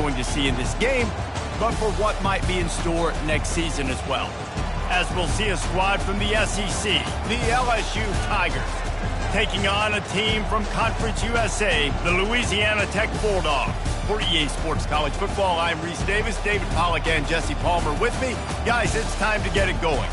going to see in this game, but for what might be in store next season as well. As we'll see a squad from the SEC, the LSU Tigers, taking on a team from Conference USA, the Louisiana Tech Bulldogs. For EA Sports College Football, I'm Reese Davis, David Pollack, and Jesse Palmer with me. Guys, it's time to get it going.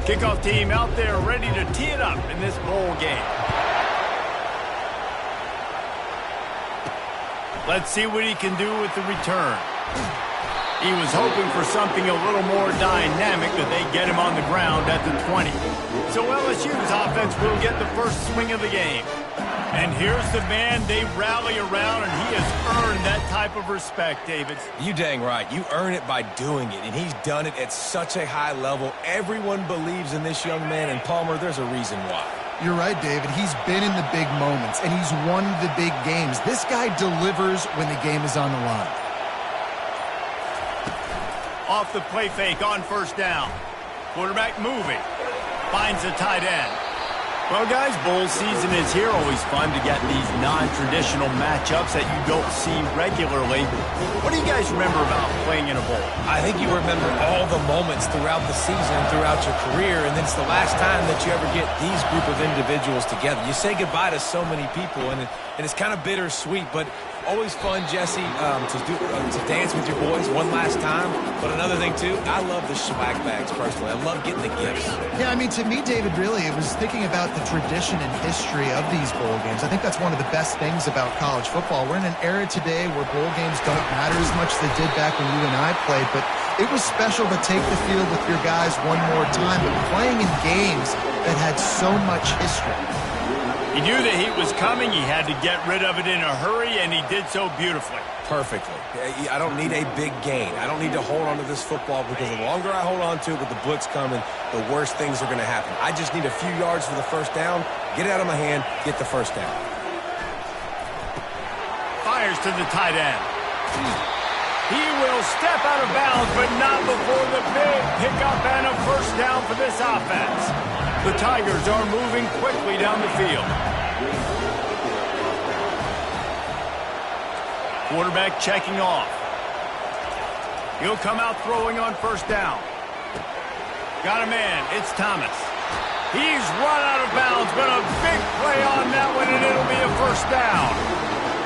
Kickoff team out there ready to tee it up in this bowl game. Let's see what he can do with the return. He was hoping for something a little more dynamic, that they get him on the ground at the 20. So LSU's offense will get the first swing of the game. And here's the man they rally around, and he has earned that type of respect, David. You dang right. You earn it by doing it, and he's done it at such a high level. Everyone believes in this young man, and Palmer, there's a reason why. You're right, David. He's been in the big moments, and he's won the big games. This guy delivers when the game is on the line. Off the play fake on first down. Quarterback moving. Finds a tight end. Well, guys, bowl season is here. Always fun to get these non-traditional matchups that you don't see regularly. What do you guys remember about playing in a bowl? I think you remember all the moments throughout the season, throughout your career, and it's the last time that you ever get these group of individuals together. You say goodbye to so many people, and it's kind of bittersweet, but always fun, Jesse, to dance with your boys one last time. But another thing, too, I love the swag bags, personally. I love getting the gifts. Yeah, I mean, to me, David, really, it was thinking about the tradition and history of these bowl games. I think that's one of the best things about college football. We're in an era today where bowl games don't matter as much as they did back when you and I played, but it was special to take the field with your guys one more time, but playing in games that had so much history. He knew the heat was coming. He had to get rid of it in a hurry, and he did so beautifully. Perfectly. I don't need a big gain. I don't need to hold on to this football, because the longer I hold on to it with the blitz coming, the worse things are going to happen. I just need a few yards for the first down, get it out of my hand, get the first down. Fires to the tight end. He will step out of bounds, but not before the big pickup and a first down for this offense. The Tigers are moving quickly down the field. Quarterback checking off. He'll come out throwing on first down. Got a man. It's Thomas. He's run out of bounds, but a big play on that one, and it'll be a first down.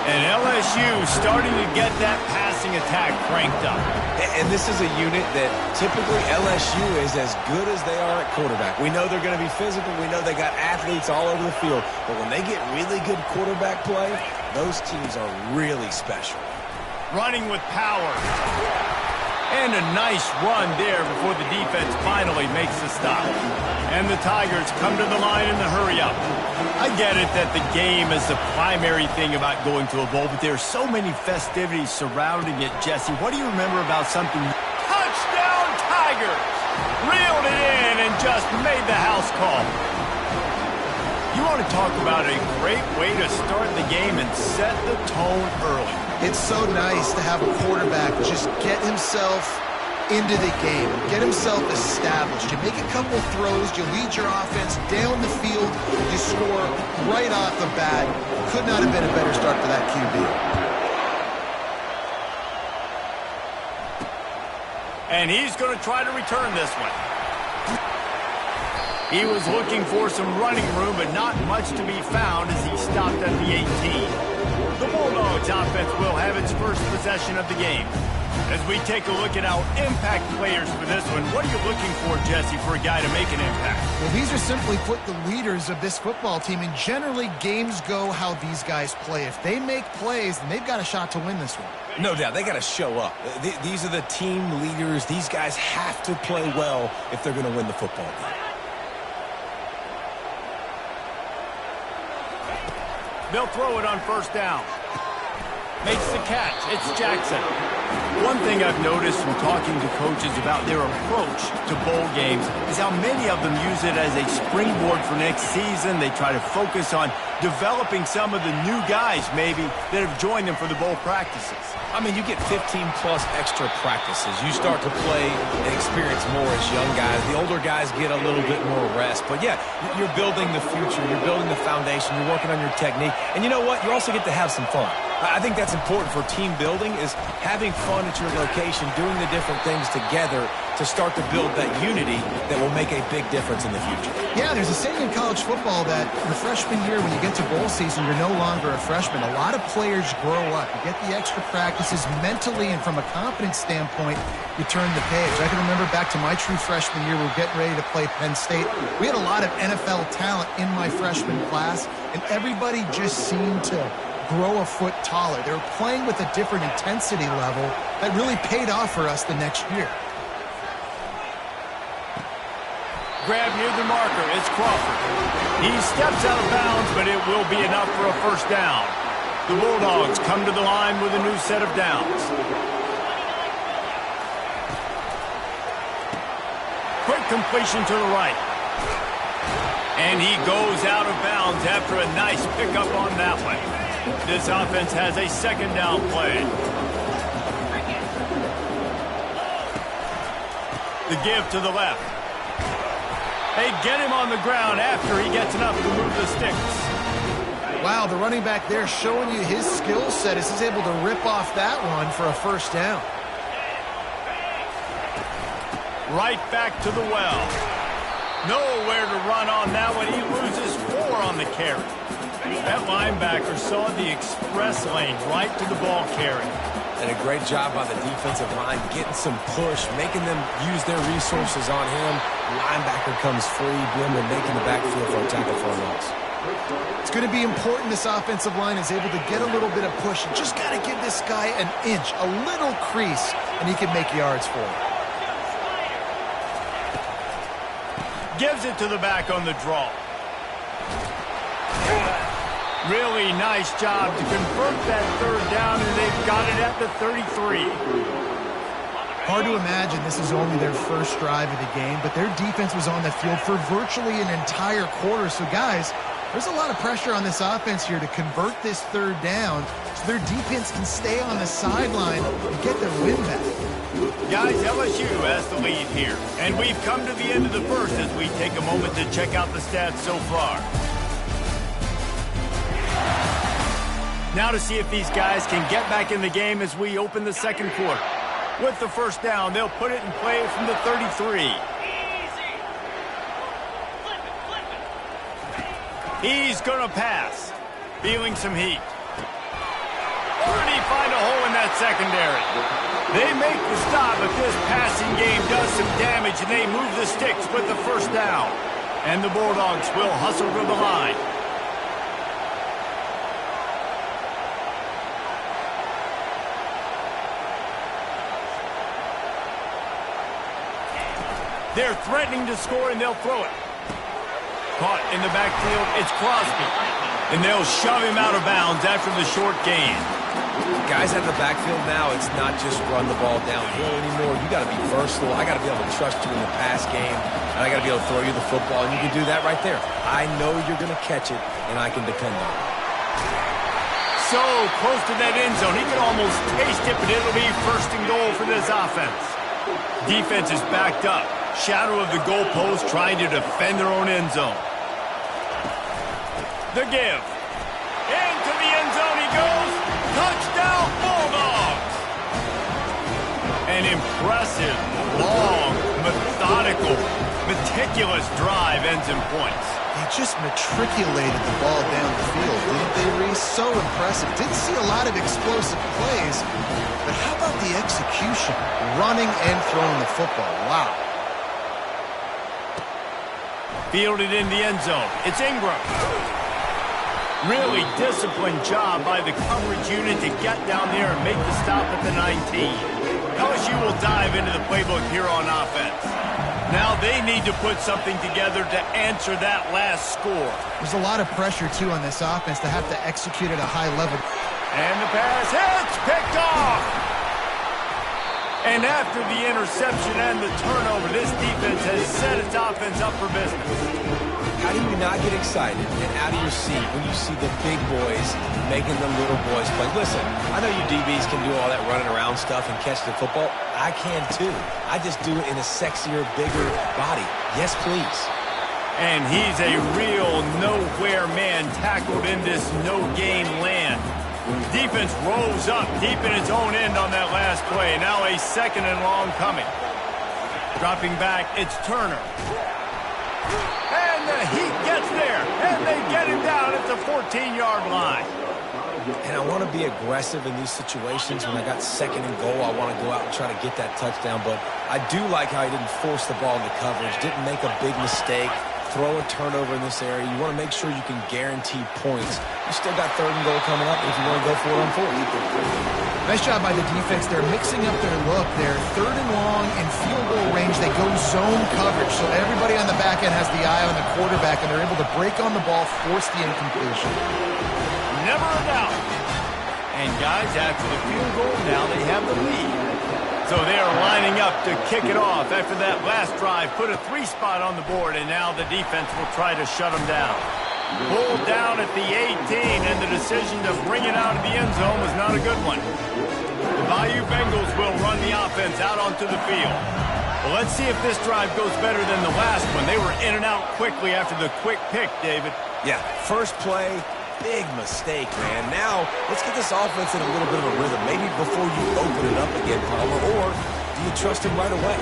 And LSU starting to get that passing attack cranked up. And this is a unit that typically LSU is as good as they are at quarterback. We know they're going to be physical. We know they got athletes all over the field. But when they get really good quarterback play, those teams are really special. Running with power. And a nice run there before the defense finally makes the stop. And the Tigers come to the line in the hurry up. I get it that the game is the primary thing about going to a bowl, but there's so many festivities surrounding it, Jesse. What do you remember about something? Touchdown Tigers! Reeled it in and just made the house call. You want to talk about a great way to start the game and set the tone early. It's so nice to have a quarterback just get himself into the game, get himself established. You make a couple throws, you lead your offense down the field, you score right off the bat. Could not have been a better start for that QB. And he's going to try to return this one. He was looking for some running room, but not much to be found as he stopped at the 18. The Bulldogs offense will have its first possession of the game. As we take a look at our impact players for this one, what are you looking for, Jesse, for a guy to make an impact? Well, these are simply put the leaders of this football team, and generally games go how these guys play. If they make plays, then they've got a shot to win this one. No doubt. They got to show up. These are the team leaders. These guys have to play well if they're going to win the football game. They'll throw it on first down. Makes the catch. It's Jackson. One thing I've noticed from talking to coaches about their approach to bowl games is how many of them use it as a springboard for next season. They try to focus on developing some of the new guys, maybe, that have joined them for the bowl practices. I mean, you get 15-plus extra practices. You start to play and experience more as young guys. The older guys get a little bit more rest. But, yeah, you're building the future. You're building the foundation. You're working on your technique. And you know what? You also get to have some fun. I think that's important for team building, is having fun at your location, doing the different things together to start to build that unity that will make a big difference in the future. Yeah, there's a saying in college football that your freshman year, when you get to bowl season, you're no longer a freshman. A lot of players grow up. You get the extra practices mentally, and from a confidence standpoint, you turn the page. I can remember back to my true freshman year, we were getting ready to play Penn State. We had a lot of NFL talent in my freshman class, and everybody just seemed to grow a foot taller. They were playing with a different intensity level that really paid off for us the next year. Grab near the marker. It's Crawford. He steps out of bounds, but it will be enough for a first down. The Bulldogs come to the line with a new set of downs. Quick completion to the right. And he goes out of bounds after a nice pickup on that one. This offense has a second down play. The give to the left. They get him on the ground after he gets enough to move the sticks. Wow, the running back there showing you his skill set as he's able to rip off that one for a first down. Right back to the well. Nowhere to run on that one. He loses 4 on the carry. That linebacker saw the express lane right to the ball carry. And a great job by the defensive line, getting some push, making them use their resources on him. Linebacker comes free, Blim, and making the backfield for a tackle for a loss. It's going to be important this offensive line is able to get a little bit of push. You just got to give this guy an inch, a little crease, and he can make yards for it. Gives it to the back on the draw. Really nice job to convert that third down, and they've got it at the 33. Hard to imagine this is only their first drive of the game, but their defense was on the field for virtually an entire quarter. So, guys, there's a lot of pressure on this offense here to convert this third down so their defense can stay on the sideline and get their win back. Guys, LSU has the lead here, and we've come to the end of the first as we take a moment to check out the stats so far. Now to see if these guys can get back in the game as we open the second quarter. With the first down, they'll put it in play from the 33. He's going to pass. Feeling some heat. Already find a hole in that secondary. They make the stop, but this passing game does some damage, and they move the sticks with the first down. And the Bulldogs will hustle to the line. They're threatening to score, and they'll throw it. Caught in the backfield, it's Crosby. And they'll shove him out of bounds after the short gain. Guys at the backfield now, it's not just run the ball downhill anymore. You got to be versatile. I got to be able to trust you in the pass game, and I got to be able to throw you the football, and you can do that right there. I know you're going to catch it, and I can depend on it. So close to that end zone, he can almost taste it, but it'll be first and goal for this offense. Defense is backed up. Shadow of the goalpost, trying to defend their own end zone. The give. Into the end zone he goes. Touchdown, Bulldogs! An impressive, long, methodical, meticulous drive ends in points. They just matriculated the ball down the field, didn't they, Reese? So impressive. Didn't see a lot of explosive plays, but how about the execution? Running and throwing the football. Wow. Fielded in the end zone. It's Ingram. Really disciplined job by the coverage unit to get down there and make the stop at the 19. LSU will dive into the playbook here on offense. Now they need to put something together to answer that last score. There's a lot of pressure, too, on this offense to have to execute at a high level. And the pass hits, picked off. And after the interception and the turnover, this defense has set its offense up for business. how do you not get excited and out of your seat when you see the big boys making the little boys play? Listen, I know you DBs can do all that running around stuff and catch the football. I can too. I just do it in a sexier, bigger body. Yes, please. And he's a real nowhere man tackled in this no-gain land. Defense rolls up deep in its own end on that last play. Now a 2nd and long coming. Dropping back, it's Turner. And the Heat gets there, and they get him down at the 14-yard line. And I want to be aggressive in these situations. When I got 2nd and goal, I want to go out and try to get that touchdown. But I do like how he didn't force the ball into coverage, didn't make a big mistake, throw a turnover in this area. You want to make sure you can guarantee points. You still got 3rd and goal coming up if you want to go for it on 4th. Nice job by the defense. They're mixing up their look. They're 3rd and long in field goal range. They go zone coverage. So everybody on the back end has the eye on the quarterback, and they're able to break on the ball, force the incompletion. Never a doubt. And guys, after the field goal, now they have the lead. So they are lining up to kick it off after that last drive. Put a 3 spot on the board, and now the defense will try to shut them down. Pulled down at the 18, and the decision to bring it out of the end zone was not a good one. The Bayou Bengals will run the offense out onto the field. Well, let's see if this drive goes better than the last one. They were in and out quickly after the quick pick, David. Yeah, first play, big mistake, man. Now, let's get this offense in a little bit of a rhythm. Maybe before you open it up again, Palmer, or do you trust him right away?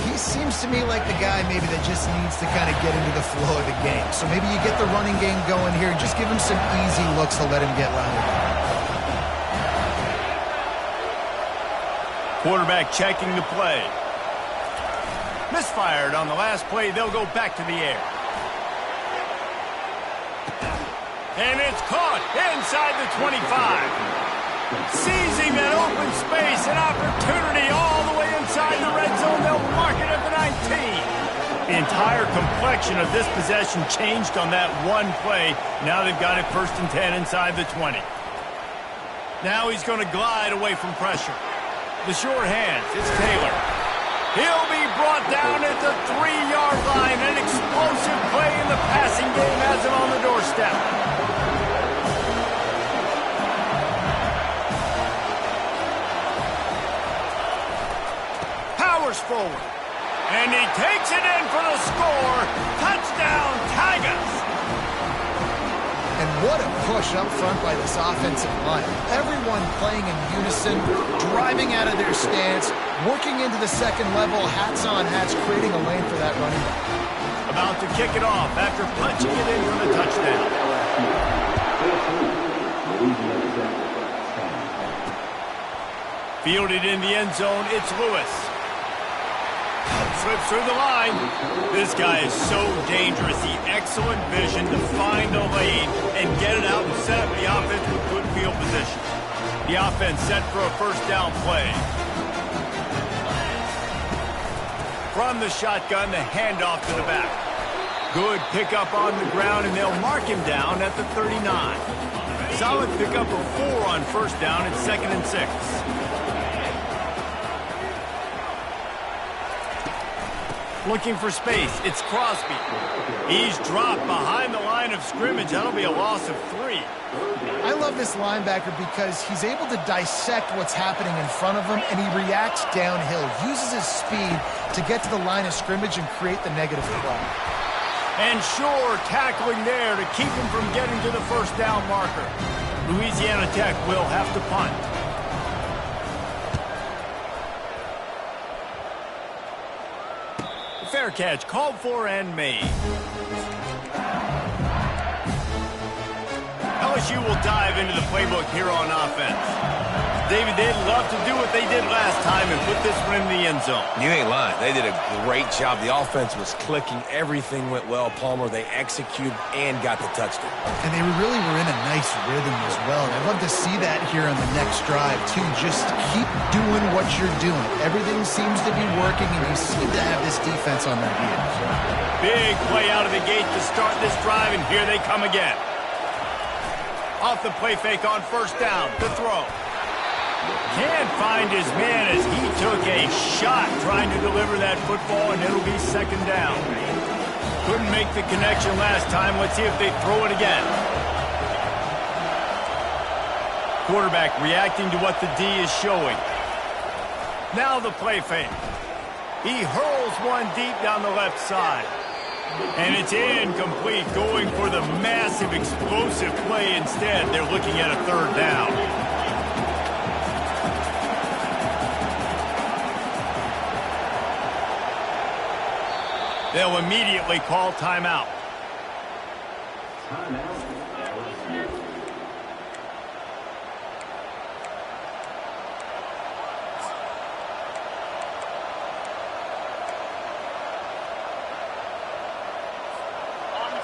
He seems to me like the guy maybe that just needs to kind of get into the flow of the game. So maybe you get the running game going here and just give him some easy looks to let him get louder. Quarterback checking the play. Misfired on the last play. They'll go back to the air. And it's caught inside the 25. Seizing that open space, an opportunity all the way inside the red zone. They'll mark it at the 19. The entire complexion of this possession changed on that one play. Now they've got it 1st and 10 inside the 20. Now he's going to glide away from pressure. The short hands, it's Taylor. He'll be brought down at the 3-yard line. An explosive play in the passing game has him on the doorstep. Powers forward. And he takes it in for the score. Touchdown, Tigers. And what a push up front by this offensive line. Everyone playing in unison, driving out of their stance, working into the 2nd level, hats on hats, creating a lane for that running back. About to kick it off after punching it in for the touchdown. Fielded in the end zone, it's Lewis. Slips through the line. This guy is so dangerous. He excellent vision to find a lane and get it out and set up the offense with good field position. The offense set for a 1st down play. From the shotgun, the handoff to the back. Good pickup on the ground, and they'll mark him down at the 39. Solid pickup of 4 on 1st down. It's 2nd and 6. Looking for space. It's Crosby. He's dropped behind the line of scrimmage. That'll be a loss of 3. I love this linebacker because he's able to dissect what's happening in front of him, and he reacts downhill, uses his speed to get to the line of scrimmage and create the negative play. And sure, tackling there to keep him from getting to the 1st down marker. Louisiana Tech will have to punt. Fair catch, called for and made. LSU will dive into the playbook here on offense. David, they'd love to do what they did last time and put this one in the end zone. You ain't lying. They did a great job. The offense was clicking. Everything went well, Palmer. They executed and got the touchdown. And they really were in a nice rhythm as well. And I'd love to see that here on the next drive, too. Just keep doing what you're doing. Everything seems to be working, and you seem to have this defense on their heels. Big play out of the gate to start this drive, and here they come again. Off the play fake on 1st down. The throw. Can't find his man as he took a shot trying to deliver that football, and it'll be 2nd down. Couldn't make the connection last time. Let's see if they throw it again. Quarterback reacting to what the D is showing. Now the play fake. He hurls one deep down the left side. And it's incomplete, going for the massive explosive play instead. They're looking at a third down. They'll immediately call timeout.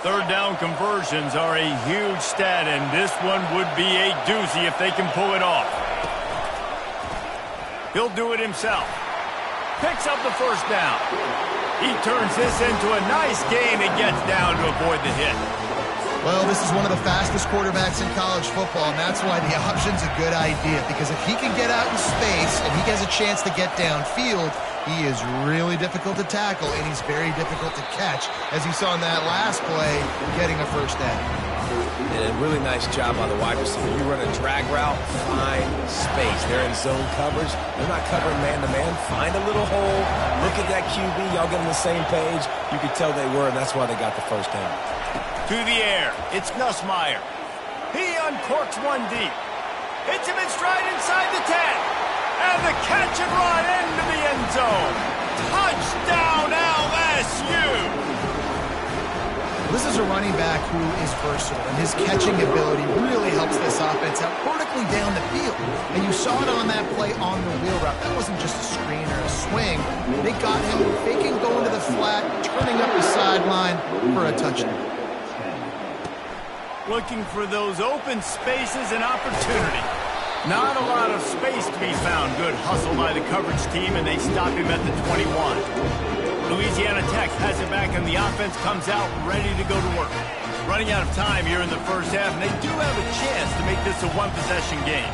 Third down conversions are a huge stat, and this one would be a doozy if they can pull it off. He'll do it himself. Picks up the first down. He turns this into a nice gain and gets down to avoid the hit. Well, this is one of the fastest quarterbacks in college football, and that's why the option's a good idea, because if he can get out in space and he has a chance to get downfield, he is really difficult to tackle, and he's very difficult to catch, as you saw in that last play, getting a first down. And a really nice job by the wide receiver. You run a drag route, find space. They're in zone coverage. They're not covering man-to-man. Find a little hole. Look at that QB. Y'all get on the same page. You could tell they were, and that's why they got the first down. To the air. It's Nussmeier. He uncorks one deep. Hits him in stride inside the 10. And the catch and run into the end zone. Touchdown, LSU! This is a running back who is versatile, and his catching ability really helps this offense out vertically down the field. And you saw it on that play on the wheel route. That wasn't just a screen or a swing. They got him faking going to the flat, turning up the sideline for a touchdown. Looking for those open spaces and opportunity. Not a lot of space to be found. Good hustle by the coverage team, and they stop him at the 21. Louisiana Tech has it back, and the offense comes out ready to go to work. Running out of time here in the first half, and they do have a chance to make this a one-possession game.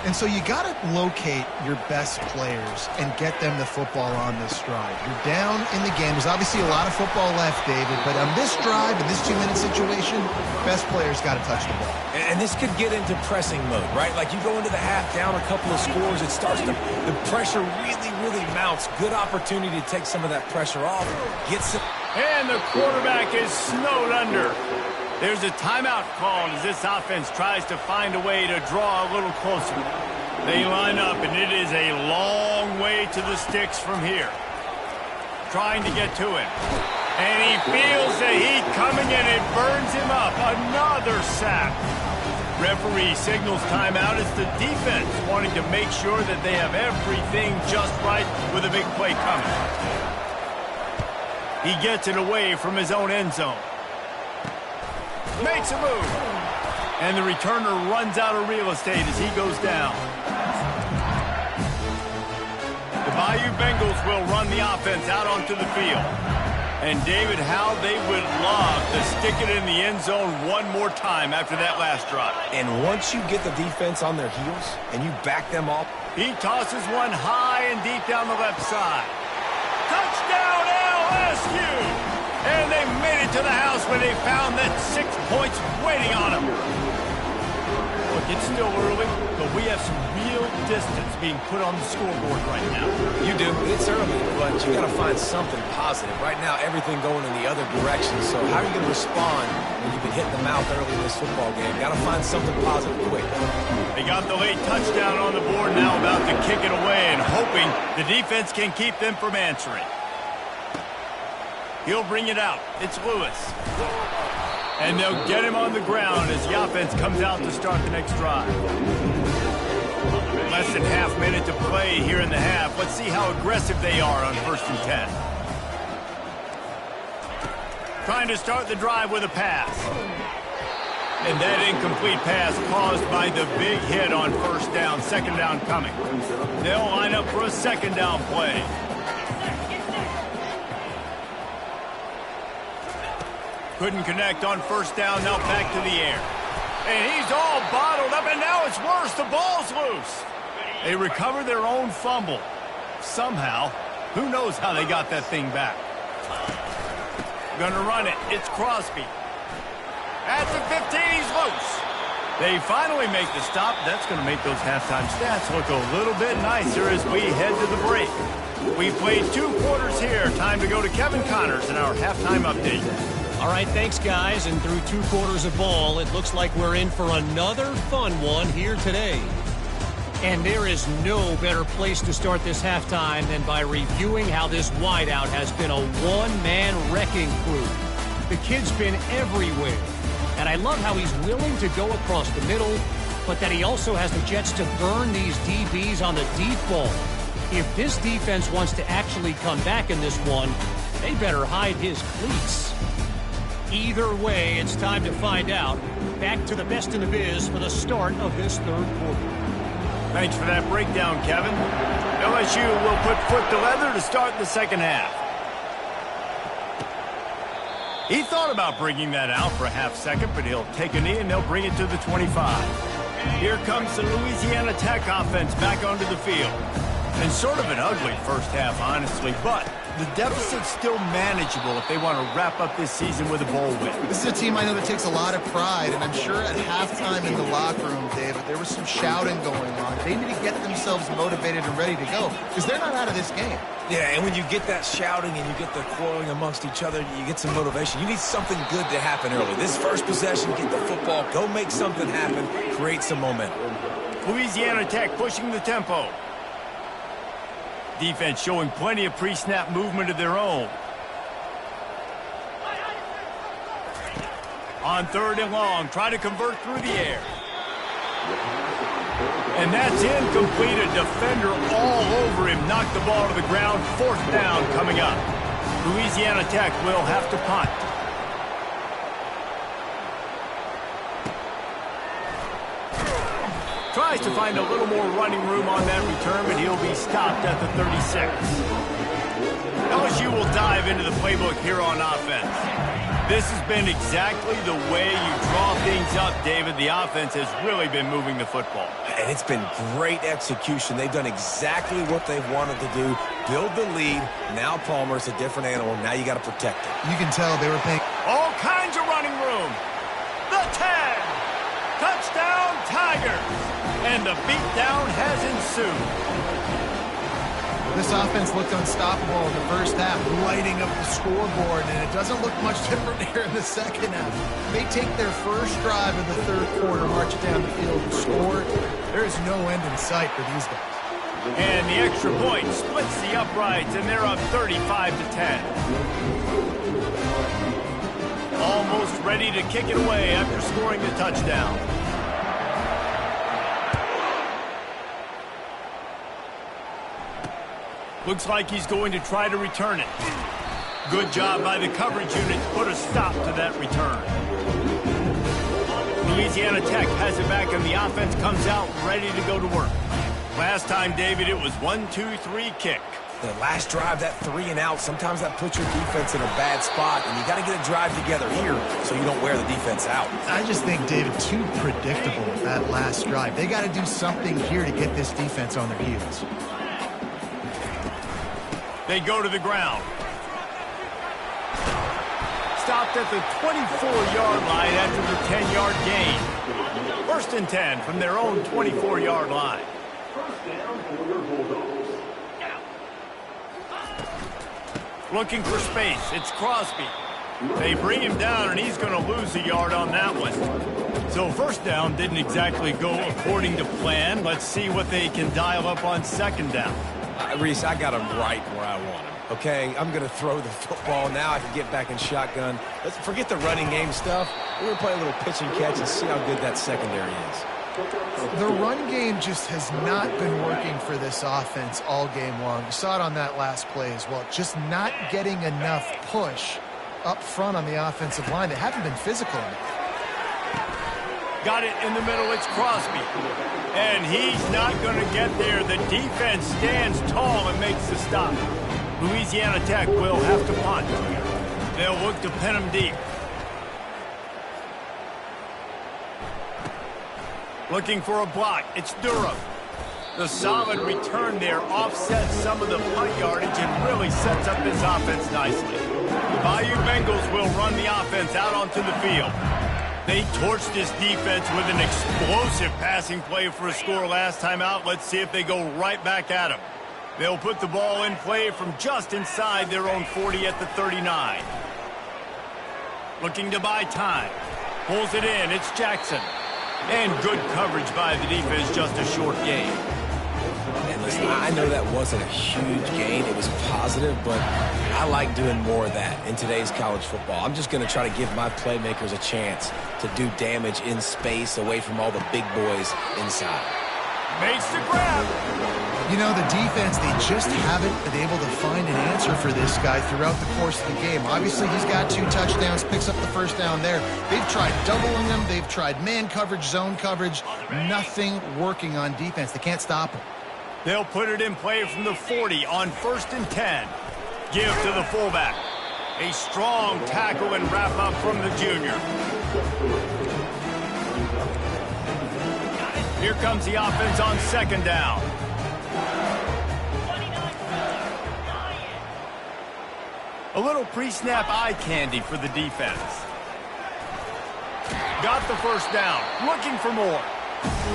And so you got to locate your best players and get them the football on this drive. You're down in the game. There's obviously a lot of football left, David, but on this drive, in this 2-minute situation, best players got to touch the ball. And this could get into pressing mode, right? Like you go into the half down a couple of scores, it starts to, the pressure really mounts. Good opportunity to take some of that pressure off. Gets it. And the quarterback is snowed under. There's a timeout called as this offense tries to find a way to draw a little closer. They line up, and it is a long way to the sticks from here. Trying to get to him. And he feels the heat coming, and it burns him up. Another sack. Referee signals timeout. It's the defense wanting to make sure that they have everything just right with a big play coming. He gets it away from his own end zone. Makes a move. And the returner runs out of real estate as he goes down. The Bayou Bengals will run the offense out onto the field. And David, how they would love to stick it in the end zone one more time after that last drive. And once you get the defense on their heels and you back them off. He tosses one high and deep down the left side. Touchdown LSU! And they made it to the house where they found that 6 points waiting on them. Look, it's still early, but we have some real distance being put on the scoreboard right now. You do. It's early, but you got to find something positive. Right now, everything going in the other direction. So how are you going to respond when you've been hitting the mouth early in this football game? Got to find something positive quick. They got the late touchdown on the board, now about to kick it away and hoping the defense can keep them from answering. He'll bring it out. It's Lewis. And they'll get him on the ground as the offense comes out to start the next drive. Less than half minute to play here in the half. Let's see how aggressive they are on 1st and 10. Trying to start the drive with a pass. And that incomplete pass caused by the big hit on 1st down. 2nd down coming. They'll line up for a 2nd down play. Couldn't connect on 1st down, now back to the air. And he's all bottled up, and now it's worse. The ball's loose. They recover their own fumble. Somehow, who knows how they got that thing back. Gonna run it. It's Crosby. At the 15, he's loose. They finally make the stop. That's going to make those halftime stats look a little bit nicer as we head to the break. We played 2 quarters here. Time to go to Kevin Connors in our halftime update. All right, thanks, guys. And through 2 quarters of ball, it looks like we're in for another fun one here today. And there is no better place to start this halftime than by reviewing how this wideout has been a one-man wrecking crew. The kid's been everywhere. And I love how he's willing to go across the middle, but that he also has the jets to burn these DBs on the deep ball. If this defense wants to actually come back in this one, they better hide his cleats. Either way, it's time to find out. Back to the best in the biz for the start of this 3rd quarter. Thanks for that breakdown, Kevin. LSU will put foot to leather to start the 2nd half. He thought about bringing that out for a half second, but he'll take a knee and they'll bring it to the 25. Here comes the Louisiana Tech offense back onto the field. And sort of an ugly first half, honestly, but the deficit's still manageable if they want to wrap up this season with a bowl win. This is a team I know that takes a lot of pride, and I'm sure at halftime in the locker room, David, there was some shouting going on. They need to get themselves motivated and ready to go, because they're not out of this game. Yeah, and when you get that shouting and you get the quarreling amongst each other, you get some motivation. You need something good to happen early. This first possession, get the football, go make something happen, create some momentum. Louisiana Tech pushing the tempo. Defense showing plenty of pre-snap movement of their own. On 3rd and long, try to convert through the air. And that's incomplete. A defender all over him. Knocked the ball to the ground. 4th down coming up. Louisiana Tech will have to punt. Tries to find a little more running room on that return, but he'll be stopped at the 36. LSU will dive into the playbook here on offense. This has been exactly the way you draw things up, David. The offense has really been moving the football. And it's been great execution. They've done exactly what they've wanted to do. Build the lead. Now Palmer's a different animal. Now you got to protect it. You can tell they were paying all kinds of running room. The 10. Touchdown, Tigers. And the beatdown has ensued. This offense looked unstoppable in the first half, lighting up the scoreboard, and it doesn't look much different here in the 2nd half. They take their first drive of the 3rd quarter, march it down the field, and score. There is no end in sight for these guys. And the extra point splits the uprights, and they're up 35-10. Almost ready to kick it away after scoring the touchdown. Looks like he's going to try to return it. Good job by the coverage unit to put a stop to that return. Louisiana Tech has it back, and the offense comes out ready to go to work. Last time, David, it was 1-2-3 kick. The last drive, that 3 and out, sometimes that puts your defense in a bad spot, and you got to get a drive together here so you don't wear the defense out. I just think, David, too predictable that last drive. They got to do something here to get this defense on their heels. They go to the ground. Stopped at the 24-yard line after the 10-yard gain. 1st and 10 from their own 24-yard line. Looking for space. It's Crosby. They bring him down, and he's going to lose a yard on that one. So 1st down didn't exactly go according to plan. Let's see what they can dial up on 2nd down. Reese, I got him right where I want him. Okay, I'm going to throw the football. Now I can get back in shotgun. Let's forget the running game stuff. We're going to play a little pitch and catch and see how good that secondary is. The run game just has not been working for this offense all game long. You saw it on that last play as well. Just not getting enough push up front on the offensive line. They haven't been physical enough. Got it in the middle. It's Crosby. And he's not going to get there. The defense stands tall and makes the stop. Louisiana Tech will have to punt. They'll look to pin him deep. Looking for a block. It's Durham. The solid return there offsets some of the punt yardage and really sets up this offense nicely. the Bayou Bengals will run the offense out onto the field. They torched this defense with an explosive passing play for a score last time out. Let's see if they go right back at them. They'll put the ball in play from just inside their own 40 at the 39. Looking to buy time. Pulls it in. It's Jackson. And good coverage by the defense, just a short gain. And listen, I know that wasn't a huge gain. It was positive, but I like doing more of that in today's college football. I'm just going to try to give my playmakers a chance to do damage in space away from all the big boys inside. Makes the grab. You know, the defense, they just haven't been able to find an answer for this guy throughout the course of the game. Obviously, he's got 2 touchdowns, picks up the first down there. They've tried doubling him. They've tried man coverage, zone coverage. Nothing working on defense. They can't stop him. They'll put it in play from the 40 on 1st and 10. Give to the fullback. A strong tackle and wrap up from the junior. Here comes the offense on 2nd down. A little pre-snap eye candy for the defense. Got the first down. Looking for more.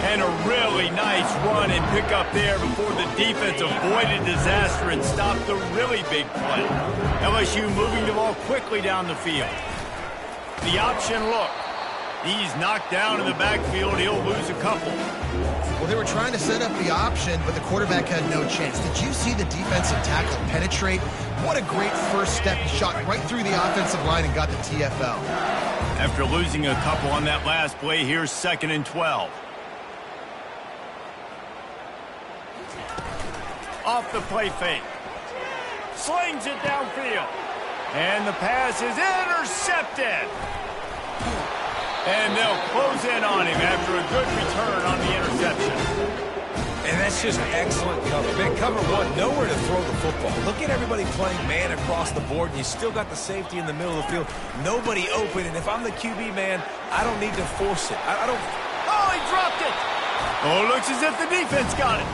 And a really nice run and pick up there before the defense avoided disaster and stopped the really big play. LSU moving the ball quickly down the field. The option look. He's knocked down in the backfield. He'll lose a couple. Well, they were trying to set up the option, but the quarterback had no chance. Did you see the defensive tackle penetrate? What a great first step. He shot right through the offensive line and got the TFL. After losing a couple on that last play, here's 2nd and 12. Off the play fake. Slings it downfield. And the pass is intercepted. And they'll close in on him after a good return on the interception. And that's just excellent cover. Man, cover 1, nowhere to throw the football. Look at everybody playing man across the board, and you still got the safety in the middle of the field. Nobody open, and if I'm the QB, man, I don't need to force it. I don't... Oh, he dropped it! Oh, looks as if the defense got it.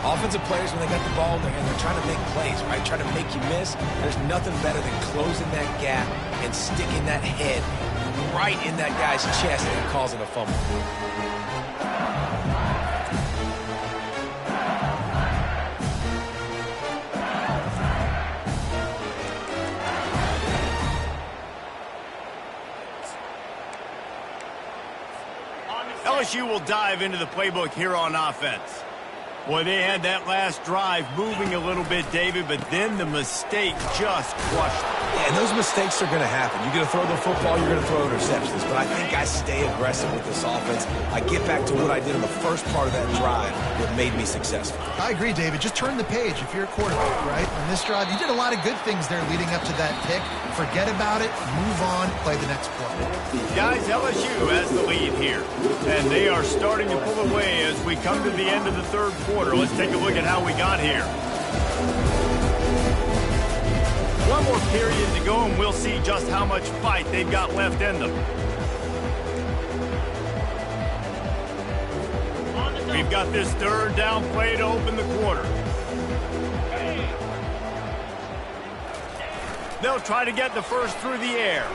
Offensive players, when they got the ball in their hand, they're trying to make plays, right? Trying to make you miss. There's nothing better than closing that gap and sticking that head right in that guy's chest and causing a fumble. LSU will dive into the playbook here on offense. Boy, they had that last drive moving a little bit, David, but then the mistake just crushed them. Yeah, and those mistakes are going to happen. You're going to throw the football, you're going to throw interceptions. But I think I stay aggressive with this offense. I get back to what I did in the first part of that drive that made me successful. I agree, David. Just turn the page if you're a quarterback, right? On this drive, you did a lot of good things there leading up to that pick. Forget about it, move on, play the next play. Guys, LSU has the lead here. And they are starting to pull away as we come to the end of the 3rd quarter. Let's take a look at how we got here. One more period to go, and we'll see just how much fight they've got left in them. We've got this 3rd down play to open the quarter. They'll try to get the first through the air.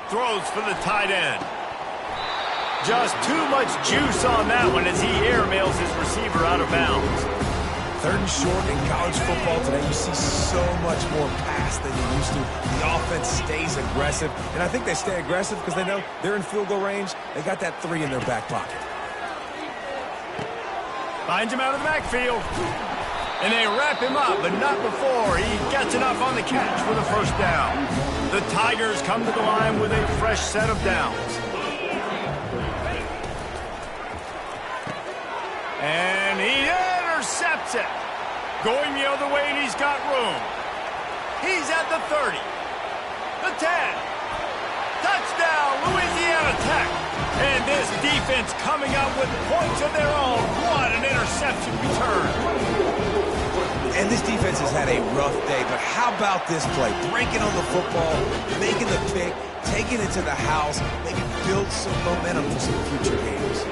Throws for the tight end. Just too much juice on that one as he airmails his receiver out of bounds. 3rd and short in college football today. You see so much more pass than you used to. The offense stays aggressive, and I think they stay aggressive because they know they're in field goal range. They got that 3 in their back pocket. Finds him out of the backfield. And they wrap him up, but not before he gets enough on the catch for the first down. The Tigers come to the line with a fresh set of downs. And he intercepts it. Going the other way, and he's got room. He's at the 30. The 10. Touchdown, Louisiana Tech. And this defense coming up with points of their own. What an interception return. And this defense has had a rough day, but how about this play? Breaking on the football, making the pick, taking it to the house, maybe build some momentum for some future games.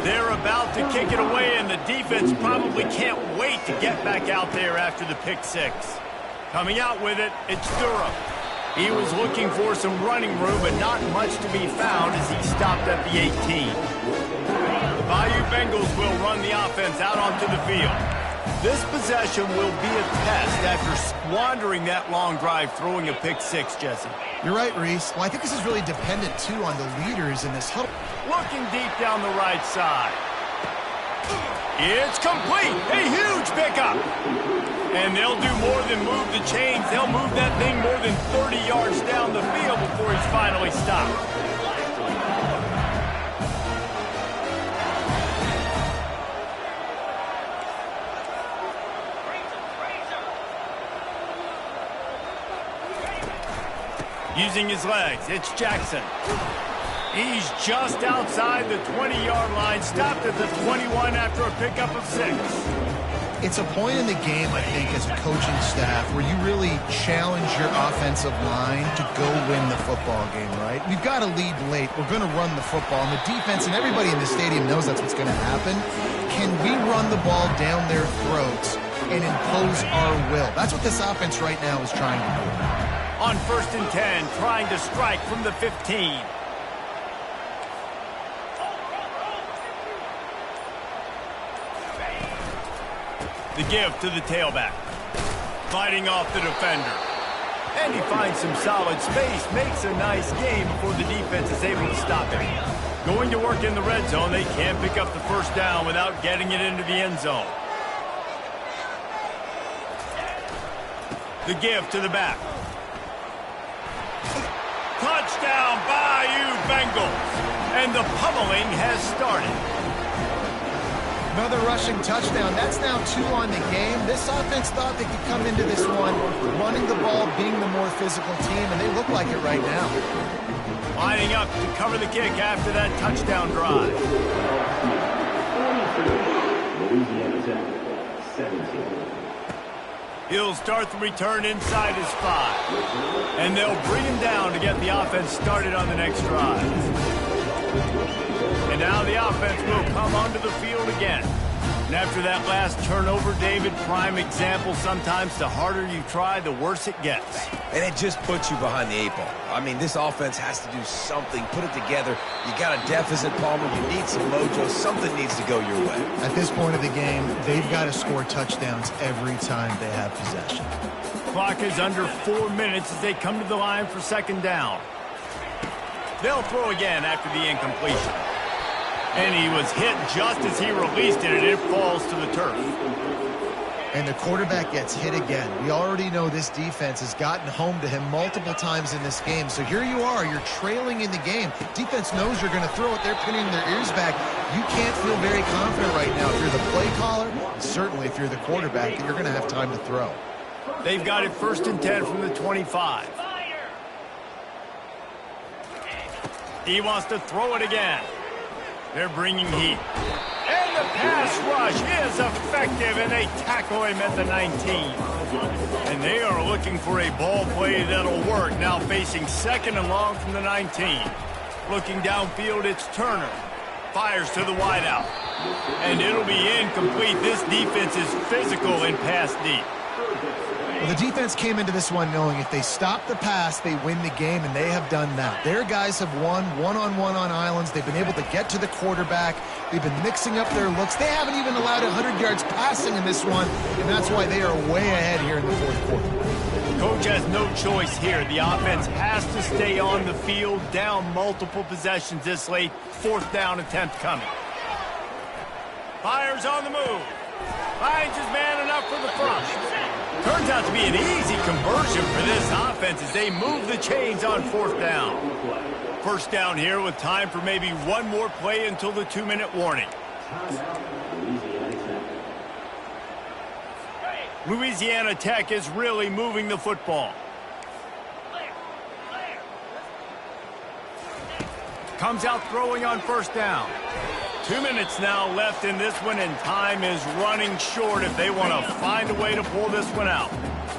They're about to kick it away, and the defense probably can't wait to get back out there after the pick 6. Coming out with it, it's Durham. He was looking for some running room, but not much to be found as he stopped at the 18. The Bayou Bengals will run the offense out onto the field. This possession will be a test after squandering that long drive, throwing a pick six, Jesse. You're right, Reese. Well, I think this is really dependent, too, on the leaders in this huddle. Looking deep down the right side. It's complete. A huge pickup. And they'll do more than move the chains. They'll move that thing more than 30 yards down the field before he's finally stopped. Using his legs, it's Jackson. He's just outside the 20-yard line, stopped at the 21 after a pickup of 6. It's a point in the game, I think, as a coaching staff where you really challenge your offensive line to go win the football game, right? We've got to lead late. We're going to run the football. And the defense and everybody in the stadium knows that's what's going to happen. Can we run the ball down their throats and impose our will? That's what this offense right now is trying to do. On 1st and 10, trying to strike from the 15. The give to the tailback. Fighting off the defender. And he finds some solid space, makes a nice game before the defense is able to stop him. Going to work in the red zone, they can't pick up the first down without getting it into the end zone. The give to the back. Touchdown, Bayou Bengals. And the pummeling has started. Another rushing touchdown. That's now 2 on the game. This offense thought they could come into this one running the ball, being the more physical team, and they look like it right now. Lining up to cover the kick after that touchdown drive. He'll start the return inside his 5. And they'll bring him down to get the offense started on the next drive. And now the offense will come onto the field again. And after that last turnover, David, prime example, sometimes the harder you try, the worse it gets. And it just puts you behind the 8 ball. I mean, this offense has to do something, put it together. You got a deficit, Palmer. You need some mojo. Something needs to go your way. At this point of the game, they've got to score touchdowns every time they have possession. Clock is under 4 minutes as they come to the line for 2nd down. They'll throw again after the incompletion. And he was hit just as he released it, and it falls to the turf. And the quarterback gets hit again. We already know this defense has gotten home to him multiple times in this game. So here you are, you're trailing in the game. Defense knows you're going to throw it. They're pinning their ears back. You can't feel very confident right now if you're the play caller, and certainly if you're the quarterback, that you're going to have time to throw. They've got it 1st and 10 from the 25. He wants to throw it again. They're bringing heat. And the pass rush is effective, and they tackle him at the 19. And they are looking for a ball play that'll work, now facing 2nd and long from the 19. Looking downfield, it's Turner. Fires to the wideout. And it'll be incomplete. This defense is physical and pass deep. Well, the defense came into this one knowing if they stop the pass, they win the game, and they have done that. Their guys have won one-on-one on islands. They've been able to get to the quarterback. They've been mixing up their looks. They haven't even allowed 100 yards passing in this one, and that's why they are way ahead here in the 4th quarter. Coach has no choice here. The offense has to stay on the field, down multiple possessions this late. 4th down attempt coming. Fires on the move. Finds his man enough for the front. Turns out to be an easy conversion for this offense as they move the chains on 4th down. 1st down here with time for maybe one more play until the 2-minute warning. Louisiana Tech is really moving the football. Comes out throwing on 1st down. 2 minutes now left in this one, and time is running short if they want to find a way to pull this one out.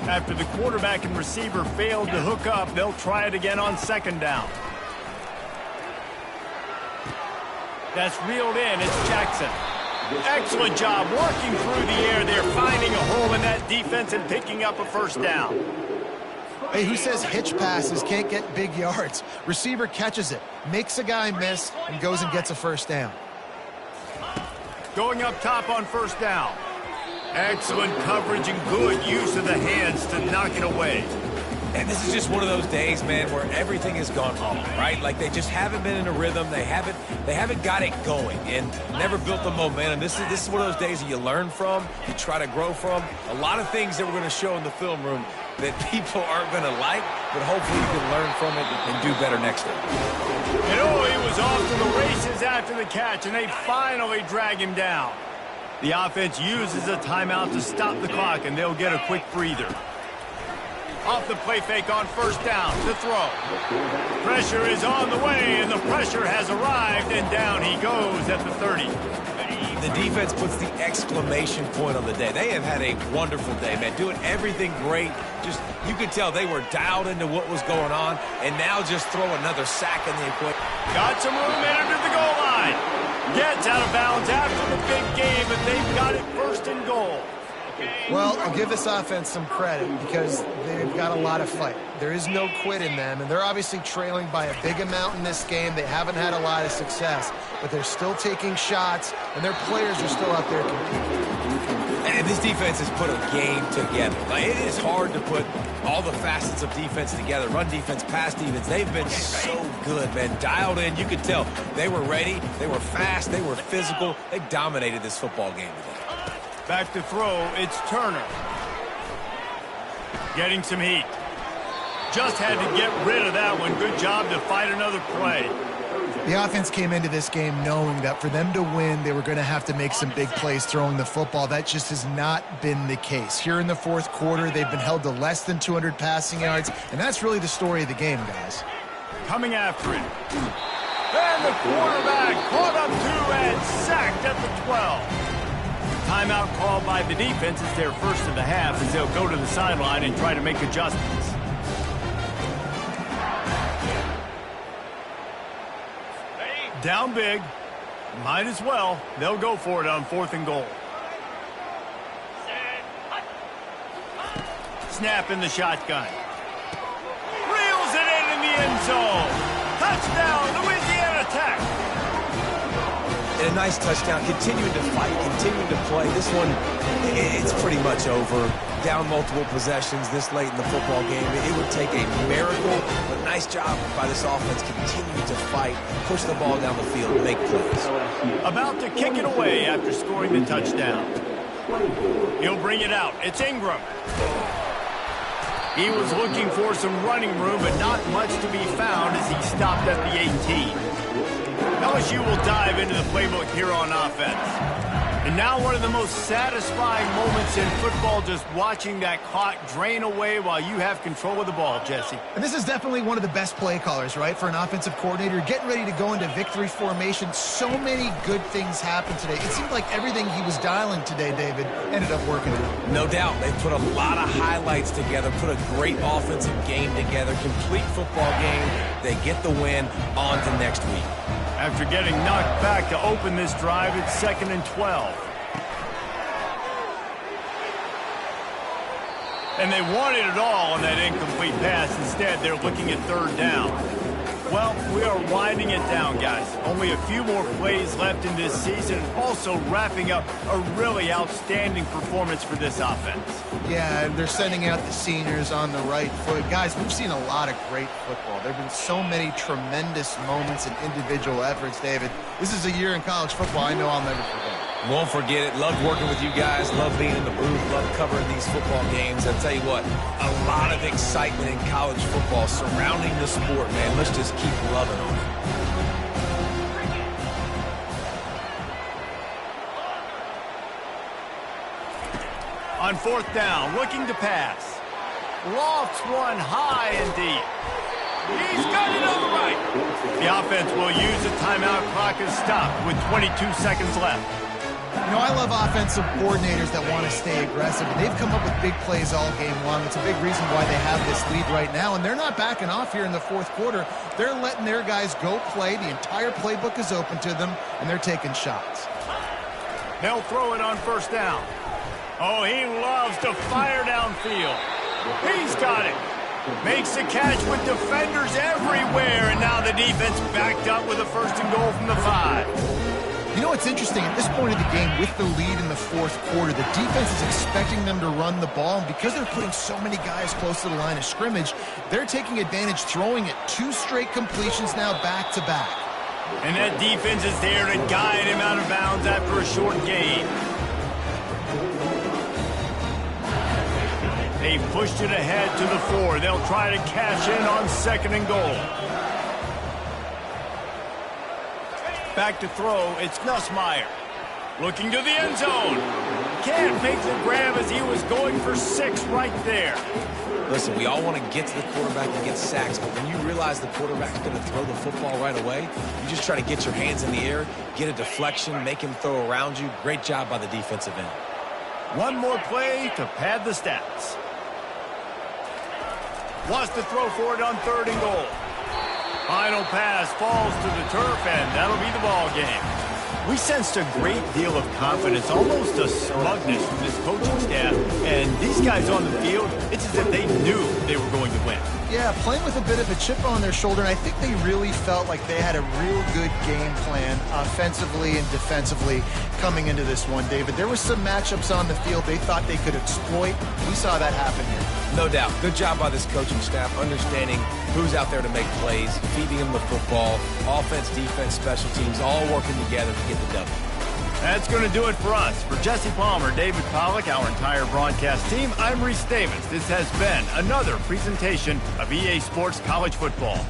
After the quarterback and receiver failed to hook up, they'll try it again on 2nd down. That's reeled in. It's Jackson. Excellent job working through the air there, finding a hole in that defense and picking up a 1st down. Hey, who says hitch passes can't get big yards? Receiver catches it, makes a guy miss, and goes and gets a first down. Going up top on first down. Excellent coverage and good use of the hands to knock it away. And this is just one of those days, man, where everything has gone wrong, right? Like they just haven't been in a rhythm. They haven't got it going and never built the momentum. This is one of those days that you learn from, you try to grow from. A lot of things that we're going to show in the film room that people aren't going to like, but hopefully you can learn from it and do better next time. And he was off to the races after the catch, and they finally drag him down. The offense uses a timeout to stop the clock, and they'll get a quick breather. Off the play fake on first down to throw. Pressure is on the way, and the pressure has arrived, and down he goes at the 30. The defense puts the exclamation point on the day. They have had a wonderful day, man, doing everything great. Just, you could tell they were dialed into what was going on, and now just throw another sack in the equation. Got some room in under the goal line. Gets out of bounds after the big game, but they've got it first and goal. Well, I'll give this offense some credit because they've got a lot of fight. There is no quit in them, and they're obviously trailing by a big amount in this game. They haven't had a lot of success, but they're still taking shots, and their players are still out there competing. And this defense has put a game together. Like, it is hard to put all the facets of defense together. Run defense, pass defense. They've been so good, man. Dialed in. You could tell they were ready. They were fast. They were physical. They dominated this football game today. Back to throw, it's Turner. Getting some heat. Just had to get rid of that one. Good job to fight another play. The offense came into this game knowing that for them to win, they were going to have to make some big plays throwing the football. That just has not been the case. Here in the fourth quarter, they've been held to less than 200 passing yards, and that's really the story of the game, guys. Coming after it. And the quarterback caught up to and sacked at the 12. Timeout called by the defense is their first of the half as they'll go to the sideline and try to make adjustments. Down big. Might as well. They'll go for it on fourth and goal. Snap in the shotgun. Reels it in the end zone. Touchdown, Louisiana Tech. And a nice touchdown, continuing to fight, continuing to play. This one, it's pretty much over. Down multiple possessions this late in the football game. It would take a miracle, but nice job by this offense continuing to fight, push the ball down the field, and make plays. About to kick it away after scoring the touchdown. He'll bring it out. It's Ingram. He was looking for some running room, but not much to be found as he stopped at the 18. LSU will dive into the playbook here on offense. And now one of the most satisfying moments in football, just watching that clock drain away while you have control of the ball, Jesse. And this is definitely one of the best play callers, right, for an offensive coordinator. Getting ready to go into victory formation. So many good things happened today. It seemed like everything he was dialing today, David, ended up working out. No doubt. They put a lot of highlights together, put a great offensive game together, complete football game. They get the win. On to next week. After getting knocked back to open this drive, it's 2nd and 12. And they wanted it all on that incomplete pass. Instead, they're looking at third down. Well, we are winding it down, guys. Only a few more plays left in this season. Also wrapping up a really outstanding performance for this offense. Yeah, and they're sending out the seniors on the right foot. Guys, we've seen a lot of great football. There have been so many tremendous moments and individual efforts, David. This is a year in college football I know I'll never forget. Won't forget it. Loved working with you guys. Love being in the booth. Love covering these football games. I'll tell you what, a lot of excitement in college football surrounding the sport, man. Let's just keep loving on it. On fourth down, looking to pass. Lofts one high and deep. He's got it on the right. The offense will use a timeout. Clock is stopped with 22 seconds left. You know, I love offensive coordinators that want to stay aggressive, and they've come up with big plays all game long. It's a big reason why they have this lead right now, and they're not backing off here in the fourth quarter. They're letting their guys go play. The entire playbook is open to them, and they're taking shots. They'll throw it on first down. Oh, he loves to fire downfield. He's got it. Makes the catch with defenders everywhere, and now the defense backed up with a 1st and goal from the 5. You know what's interesting? At this point of the game, with the lead in the 4th quarter, the defense is expecting them to run the ball, and because they're putting so many guys close to the line of scrimmage, they're taking advantage, throwing it 2 straight completions now back-to-back. And that defense is there to guide him out of bounds after a short gain. They pushed it ahead to the 4. They'll try to cash in on 2nd and goal. Back to throw, it's Nussmeier. Looking to the end zone. Can't make the grab as he was going for 6 right there. Listen, we all want to get to the quarterback and get sacks, but when you realize the quarterback's going to throw the football right away, you just try to get your hands in the air, get a deflection, make him throw around you. Great job by the defensive end. One more play to pad the stats. Wants to throw for it on 3rd and goal. Final pass falls to the turf, and that'll be the ball game. We sensed a great deal of confidence, almost a smugness from this coaching staff. And these guys on the field, it's as if they knew they were going to win. Yeah, playing with a bit of a chip on their shoulder, and I think they really felt like they had a real good game plan offensively and defensively coming into this one, David. There were some matchups on the field they thought they could exploit. We saw that happen here. No doubt. Good job by this coaching staff, understanding who's out there to make plays, feeding them the football, offense, defense, special teams, all working together to get the W. That's going to do it for us. For Jesse Palmer, David Pollack, our entire broadcast team, I'm Reese Davis. This has been another presentation of EA Sports College Football.